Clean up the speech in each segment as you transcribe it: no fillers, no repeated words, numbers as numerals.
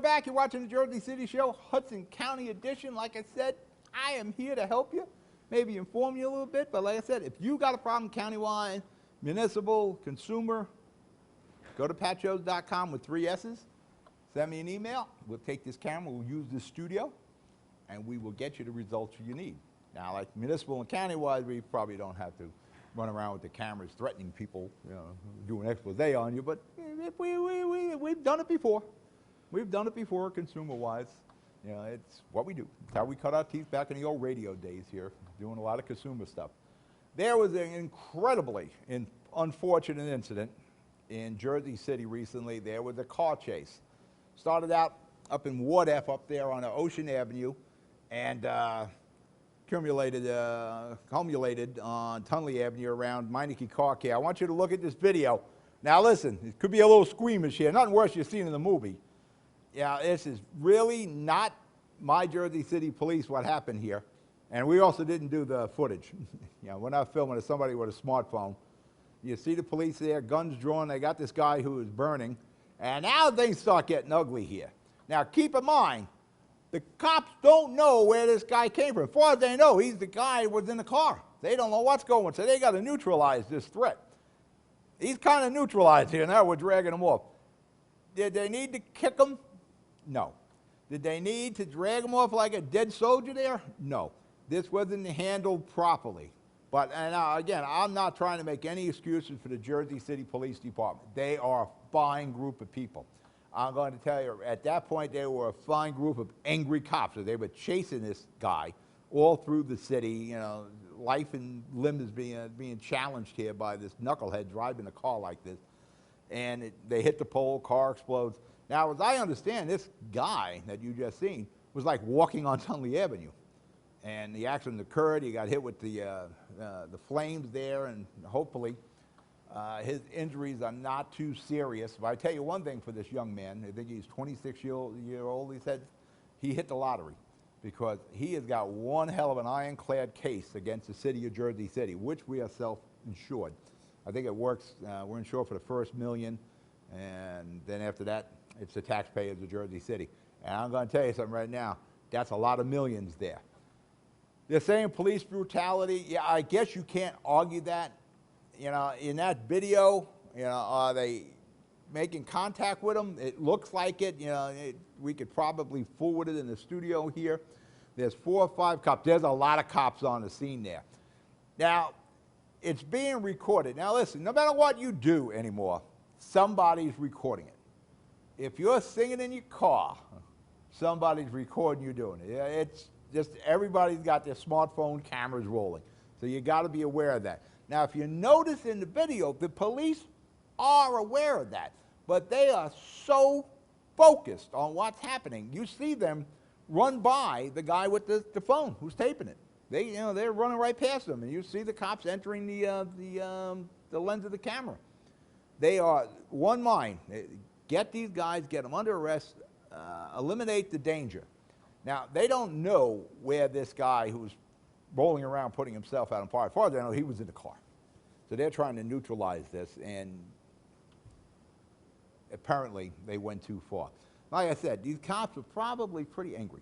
we're back. You're watching the Jersey City Show, Hudson County edition. Like I said, I am here to help you, maybe inform you a little bit. But like I said, if you got a problem countywide, municipal, consumer, go to patshows.com with 3 S's. Send me an email. We'll take this camera. We'll use this studio, and we will get you the results you need. Now, like municipal and countywide, we probably don't have to run around with the cameras threatening people, do an expose on you. But we've done it before. We've done it before, consumer-wise. It's what we do. It's how we cut our teeth back in the old radio days here, doing a lot of consumer stuff. There was an incredibly unfortunate incident in Jersey City recently. There was a car chase. Started out up in Ward F up there on Ocean Avenue and culminated on Tunley Avenue around Meineke Car Care. I want you to look at this video. Now listen, it could be a little squeamish here. Nothing worse you've seen in the movie. Yeah, this is really not my Jersey City police what happened here. And we also didn't do the footage. We're not filming it. Somebody with a smartphone. You see the police there, guns drawn. They got this guy who is burning. And now things start getting ugly here. Now keep in mind, the cops don't know where this guy came from. As far as they know, he's the guy who was in the car. They don't know what's going on, so they got to neutralize this threat. He's kind of neutralized here. Now we're dragging him off. Did they need to kick him? No. Did they need to drag him off like a dead soldier there? No. This wasn't handled properly. But again, I'm not trying to make any excuses for the Jersey City Police Department. They are a fine group of people. I'm going to tell you, at that point, they were a fine group of angry cops. So they were chasing this guy all through the city. Life and limb is being challenged here by this knucklehead driving a car like this. And they hit the pole, car explodes. Now, as I understand, this guy that you just seen was like walking on Tunley Avenue. And the accident occurred. He got hit with the flames there, and hopefully his injuries are not too serious. But I tell you one thing for this young man, I think he's 26-year-old, he said, he hit the lottery because he has got one hell of an ironclad case against the city of Jersey City, which we are self-insured. I think it works, we're insured for the first $1 million, and then after that, it's the taxpayers of Jersey City. And I'm going to tell you something right now, that's a lot of millions there. They're saying police brutality. Yeah, I guess you can't argue that. In that video, are they making contact with him? It looks like it. We could probably forward it in the studio here. There's 4 or 5 cops. There's a lot of cops on the scene there. Now, it's being recorded. Now, listen, no matter what you do anymore, somebody's recording it. If you're singing in your car, somebody's recording you doing it. It's just everybody's got their smartphone cameras rolling. So you got to be aware of that. Now, if you notice in the video, the police are aware of that, but they are so focused on what's happening. You see them run by the guy with the phone who's taping it. They're running right past them, and you see the cops entering the lens of the camera. They are one mind. Get these guys, get them under arrest, eliminate the danger. Now, they don't know where this guy who's rolling around putting himself out on fire. As far as I know, he was in the car. So they're trying to neutralize this, and apparently they went too far. Like I said, these cops are probably pretty angry.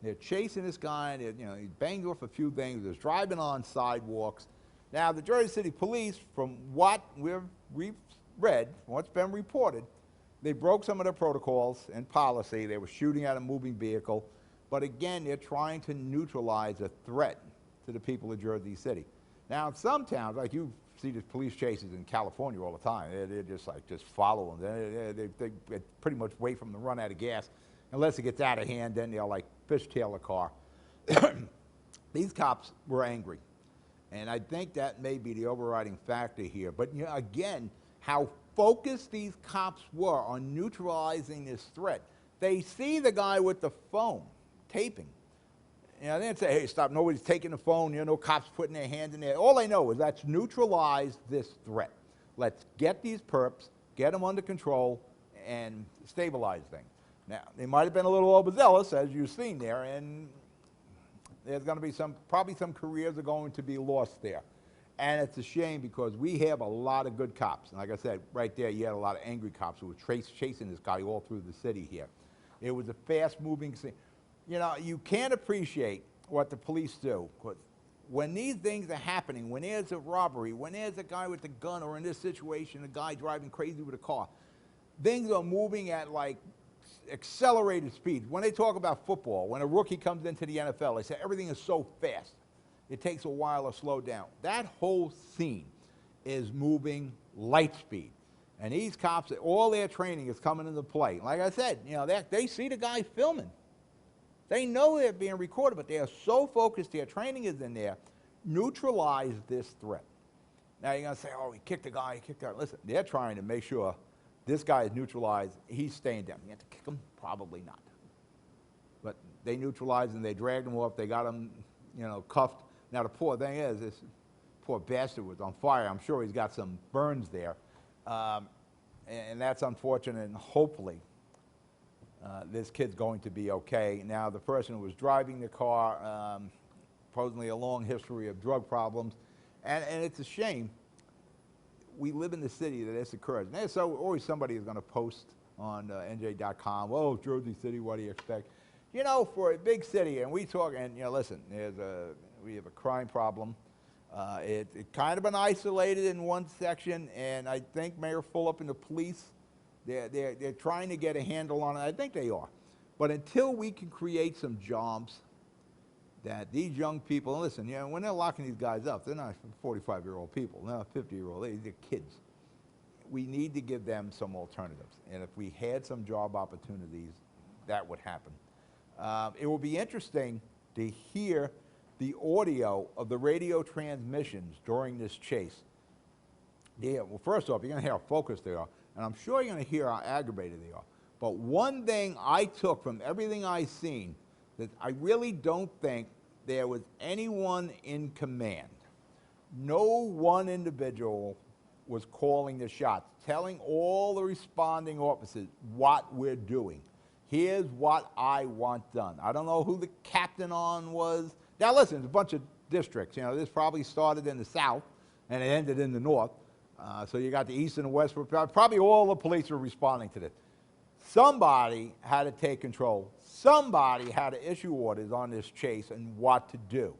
They're chasing this guy. He banged off a few things. He was driving on sidewalks. Now, the Jersey City Police, from what we've read, what's been reported, they broke some of their protocols and policy. They were shooting at a moving vehicle. But again, they're trying to neutralize a threat to the people of Jersey City. Now, in some towns, like you see these police chases in California all the time, they're just follow them. They pretty much wait for them to run out of gas. Unless it gets out of hand, then they'll fishtail a car. These cops were angry. And I think that may be the overriding factor here. But again, how focused these cops were on neutralizing this threat. They see the guy with the phone taping. They didn't say, hey, stop, nobody's taking the phone, no cops putting their hands in there. All they know is let's neutralize this threat. Let's get these perps, get them under control, and stabilize things. Now, they might have been a little overzealous, as you've seen there, and there's going to be probably some careers are going to be lost there. And it's a shame because we have a lot of good cops. And like I said, right there, you had a lot of angry cops who were chasing this guy all through the city here. It was a fast-moving scene. You know, you can't appreciate what the police do, 'cause when these things are happening, when there's a robbery, when there's a guy with a gun, or in this situation, a guy driving crazy with a car, things are moving at like accelerated speed. When they talk about football, when a rookie comes into the NFL, they say everything is so fast. It takes a while to slow down. That whole scene is moving light speed. And these cops, all their training is coming into play. Like I said, you know, they see the guy filming. They know they're being recorded, but they are so focused, their training is in there, neutralize this threat. Now you're going to say, oh, he kicked the guy, he kicked the guy. Listen, they're trying to make sure this guy is neutralized, he's staying down. You have to kick him? Probably not. But they neutralized and they dragged him off, they got him, you know, cuffed. Now the poor thing is, this poor bastard was on fire. I'm sure he's got some burns there. And that's unfortunate, and hopefully this kid's going to be okay. Now, the person who was driving the car, supposedly a long history of drug problems, and it's a shame. We live in the city that this occurs. And there's always somebody is going to post on NJ.com, oh, Jersey City, what do you expect? You know, for a big city, and we talk, and, you know, listen, we have a crime problem. It's kind of been isolated in one section, and I think Mayor Fulop and the police, they're trying to get a handle on it. I think they are. But until we can create some jobs that these young people, and listen, you know, when they're locking these guys up, they're not 45-year-old people, they're not 50-year-old, they're kids. We need to give them some alternatives. And if we had some job opportunities, that would happen. It will be interesting to hear the audio of the radio transmissions during this chase. Yeah, well, first off, you're going to hear how focused they are, and I'm sure you're going to hear how aggravated they are. But one thing I took from everything I've seen, that I really don't think there was anyone in command. No one individual was calling the shots, telling all the responding officers what we're doing. Here's what I want done. I don't know who the captain on was. Now listen, it's a bunch of districts. You know, this probably started in the south and it ended in the north. So you got the east and the west. Probably all the police were responding to this. Somebody had to take control. Somebody had to issue orders on this chase and what to do.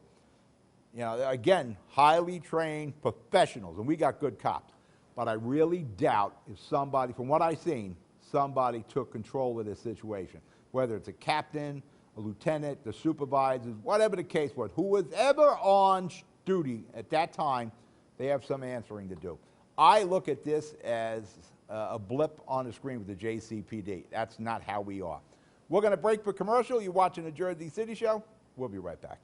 You know, again, highly trained professionals, and we got good cops. But I really doubt if somebody, from what I've seen, somebody took control of this situation. Whether it's a captain, a lieutenant, the supervisors, whatever the case was, who was ever on duty at that time, they have some answering to do. I look at this as a blip on the screen with the JCPD. That's not how we are. We're going to break for commercial. You're watching the Jersey City Show. We'll be right back.